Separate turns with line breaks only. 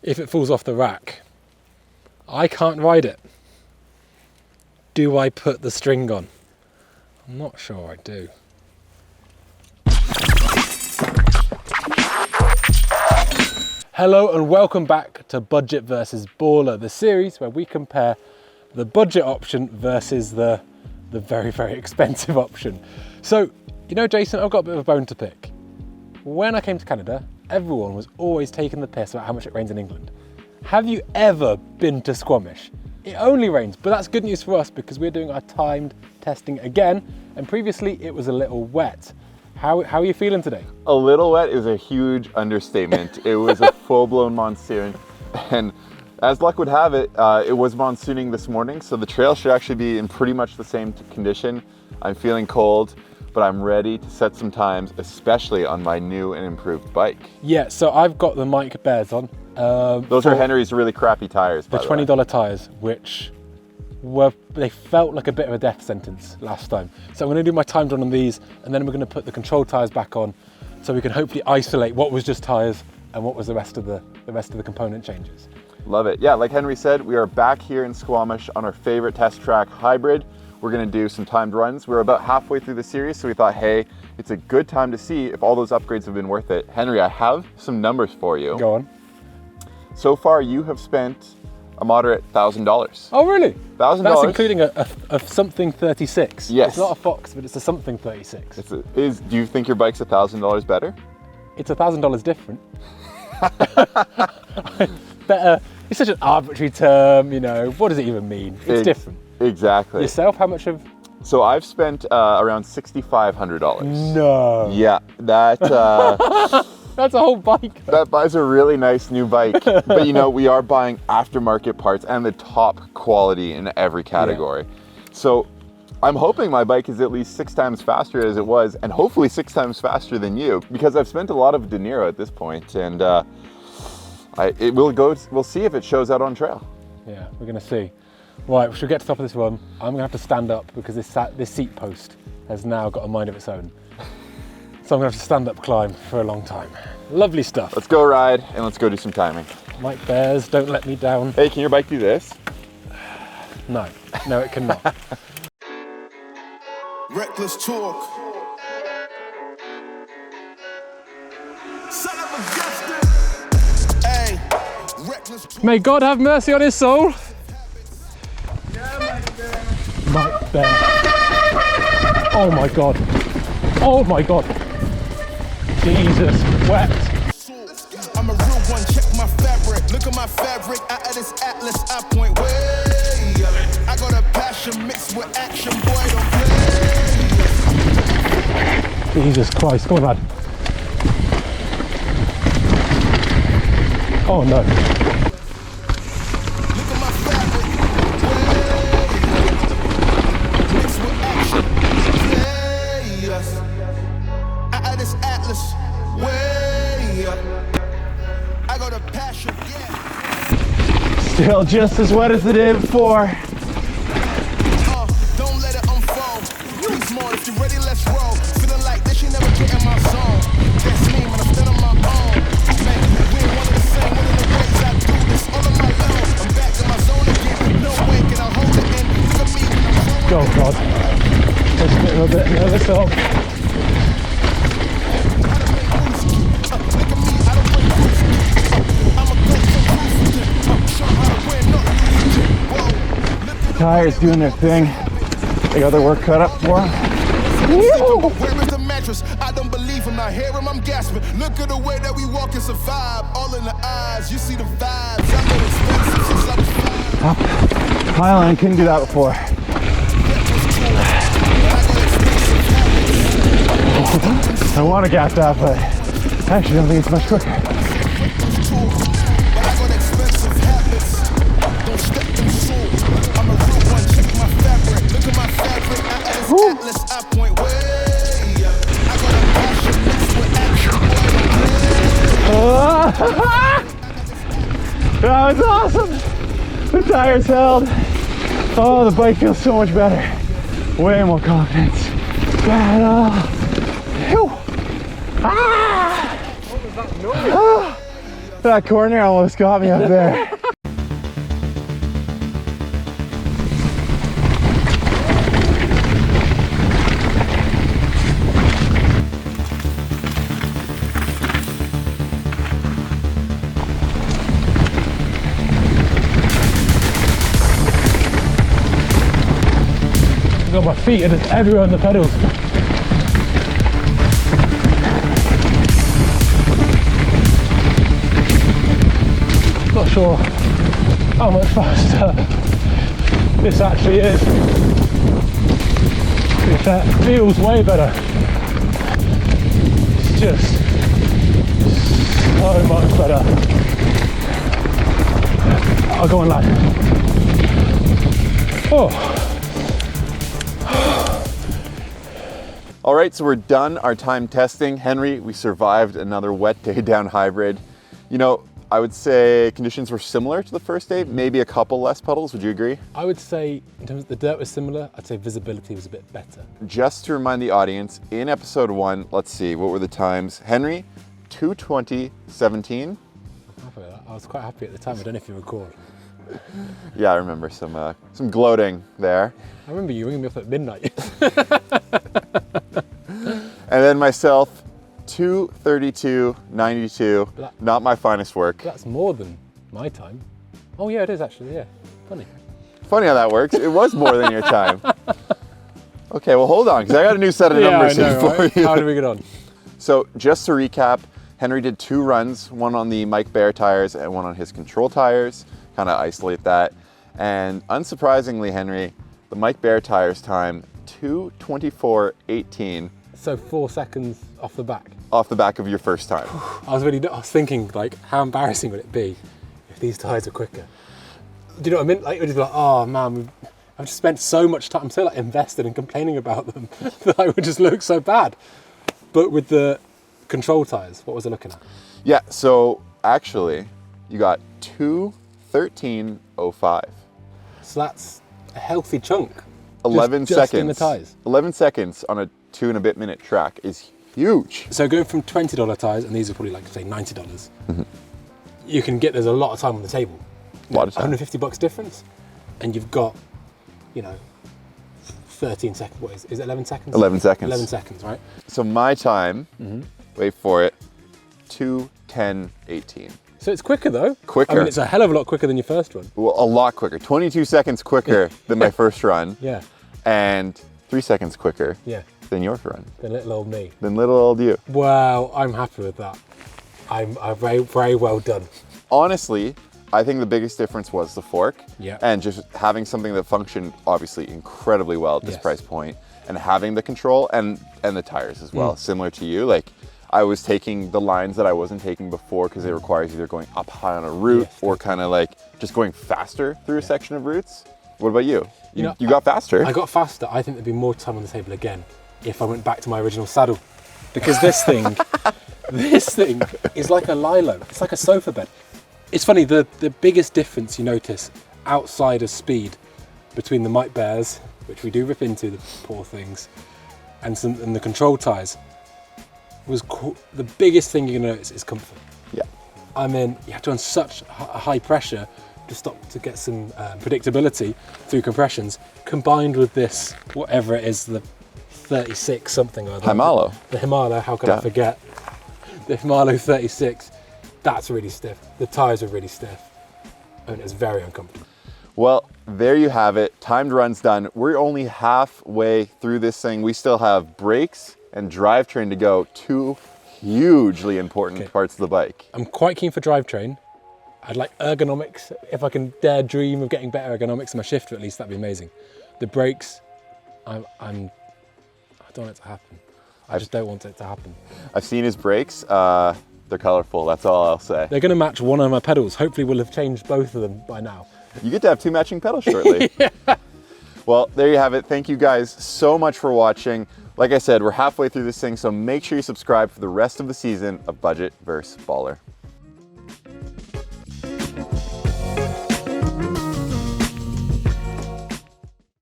if it falls off the rack, I can't ride it. Do I put the string on? I'm not sure I do. Hello and welcome back to Budget versus Baller, the series where we compare the budget option versus the very, very expensive option. So, you know, Jason, I've got a bit of a bone to pick. When I came to Canada, everyone was always taking the piss about how much it rains in England. Have you ever been to Squamish? It only rains, but that's good news for us because we're doing our timed testing again, and previously it was a little wet. How are you feeling today?
A little wet is a huge understatement. It was a full-blown monsoon, and as luck would have it, it was monsooning this morning, so the trail should actually be in pretty much the same condition. I'm feeling cold, but I'm ready to set some times, especially on my new and improved bike.
Yeah, so I've got the Mike Bears on.
Those are Henry's really crappy tires,
the $20 tires, which they felt like a bit of a death sentence last time. So I'm going to do my timed run on these, and then we're going to put the control tires back on, so we can hopefully isolate what was just tires and what was the rest of the component changes.
Love it. Yeah, like Henry said, we are back here in Squamish on our favorite test track, Hybrid. We're going to do some timed runs. We're about halfway through the series, so we thought, hey, it's a good time to see if all those upgrades have been worth it. Henry, I have some numbers for you.
Go on.
So far, you have spent a moderate $1,000.
Oh, really?
$1,000.
That's including a something 36.
Yes.
It's not a Fox, but it's a something 36.
Do you think your bike's $1,000 better?
It's $1,000 different. Better. It's such an arbitrary term, you know. What does it even mean? It's different.
Exactly.
Yourself, how much of?
So I've spent around $6,500.
No.
Yeah, that.
That's a whole bike.
That buys a really nice new bike. But you know, we are buying aftermarket parts and the top quality in every category. Yeah. So I'm hoping my bike is at least 6 times faster as it was, and hopefully 6 times faster than you, because I've spent a lot of dinero at this point, and we'll see if it shows out on trail.
Yeah, we're gonna see. Right, we should get to the top of this run. I'm gonna have to stand up because this seat post has now got a mind of its own. So I'm gonna have to stand up climb for a long time. Lovely stuff.
Let's go ride and let's go do some timing.
Mike Bears, don't let me down.
Hey, can your bike do this?
No, it cannot.
Reckless talk. Son of a Justin. Hey, reckless talk.
May God have mercy on his soul. Mike Bear. Oh my God. Oh my God. Jesus, wet.
I'm a real one, check my fabric. Look at my fabric, out of this atlas, I point way up. I got a passion mixed with action, boy, don't play.
Jesus Christ, come on, lad. Oh no.
Look at my fabric, way up. Mixed with action, yes. Out of this atlas, way up. I got a passion, yeah.
Still just as wet as the day before.
Don't let it unfold. Please more, if you're ready, let's roll. Feeling like this, you never get in my zone. That's me, when I'm still on my own. Man, we ain't one of the same, one of the ways I do this all on my own. I'm back in my zone again. No way can I hold it in. Look at me when I'm rolling.
Oh God. Just a little bit nervous up.
Tires doing their thing. They got their work cut up for them.
Where is the mattress? I don't believe him. I hear him, I'm gasping. Look at the way that we walk, it's a vibe. All in the eyes, you see the vibes. I know expensive since I was 5.
My line couldn't do that before. I want to gas that, but I actually don't think it's much quicker.
But I got expensive habits. Don't step in soul. I'm a real one, check my fabric. Look at my fabric, I add this atlas, I point way up. I got a passion mixed with action,
That was awesome! The tires held. Oh, the bike feels so much better. Way more confidence. Battle. Phew. Ah!
What was that noise?
That corner almost got me up there.
Got my feet are just everywhere on the pedals. Not sure how much faster this actually is. To be fair, it feels way better. It's just so much better. I'll go on, lad. Oh.
All right, so we're done our time testing. Henry, we survived another wet day down hybrid. You know, I would say conditions were similar to the first day, maybe a couple less puddles, would you agree?
I would say, in terms of the dirt was similar, I'd say visibility was a bit better.
Just to remind the audience, in episode 1, let's see, what were the times? Henry, 2:20:17.
I'm happy with that. I was quite happy at the time, I don't know if you recall.
Yeah, I remember some gloating there.
I remember you ringing me up at midnight.
And then myself, 2:32:92. Not my finest work.
That's more than my time. Oh yeah, it is actually, yeah. Funny.
Funny how that works. It was more than your time. Okay, well hold on, because I got a new set of numbers
I know,
here
right?
for you.
How did we get on?
So just to recap, Henry did 2 runs, one on the Mike Bear tires and one on his control tires, kind of isolate that. And unsurprisingly, Henry, the Mike Bear tires time, 2:24:18.
So 4 seconds off the back.
Off the back of your first time.
I was thinking, like, how embarrassing would it be if these tyres are quicker? Do you know what I mean? Like, it would just be like, oh man, I've just spent so much time, I'm so like invested in complaining about them that I would just look so bad. But with the control tyres, what was I looking at?
Yeah, so actually, you got 2:13:05.
So that's a healthy chunk.
11
just
seconds.
in the tyres.
11 seconds on a 2 and a bit minute track is huge.
So going from $20 tyres, and these are probably like say $90, you can get, there's a lot of time on the table.
A lot of time.
$150 difference, and you've got, you know, 13 seconds. What is it 11 seconds?
11 seconds.
11 seconds, right?
So my time, wait for it, 2:10:18.
So it's quicker though.
Quicker.
I mean, it's a hell of a lot quicker than your first one.
Well, a lot quicker. 22 seconds quicker than my first run.
Yeah.
And 3 seconds quicker
Yeah.
than your run.
Than little old me.
Than little old you.
Wow, I'm happy with that. I'm very, very well done.
Honestly, I think the biggest difference was the fork.
Yeah.
And just having something that functioned obviously incredibly well at this
Yes.
price point, and having the control and the tires as well, similar to you. Like, I was taking the lines that I wasn't taking before because it requires either going up high on a route or kind of like just going faster through a section of routes. What about you? You got faster.
I got faster. I think there'd be more time on the table again if I went back to my original saddle. Because this thing, is like a lilo. It's like a sofa bed. It's funny, the biggest difference you notice outside of speed between the Mike Bears, which we do rip into, the poor things, and the control tyres, the biggest thing you're gonna notice is comfort.
Yeah.
I mean, you have to run such high pressure to get some predictability through compressions, combined with this, whatever it is, the 36 something or other.
Himalo.
The Himalo, how could I forget? The Himalo 36, that's really stiff. The tyres are really stiff. And it's very uncomfortable.
Well, there you have it. Timed run's done. We're only halfway through this thing. We still have brakes and drivetrain to go, 2 hugely important parts of the bike.
I'm quite keen for drivetrain. I'd like ergonomics. If I can dare dream of getting better ergonomics in my shifter, at least that'd be amazing. The brakes, I don't want it to happen. I just don't want it to happen.
I've seen his brakes. They're colorful. That's all I'll say.
They're going to match one of my pedals. Hopefully we'll have changed both of them by now.
You get to have 2 matching pedals shortly.
Yeah.
Well, there you have it. Thank you guys so much for watching. Like I said, we're halfway through this thing, so make sure you subscribe for the rest of the season of Budget vs. Baller.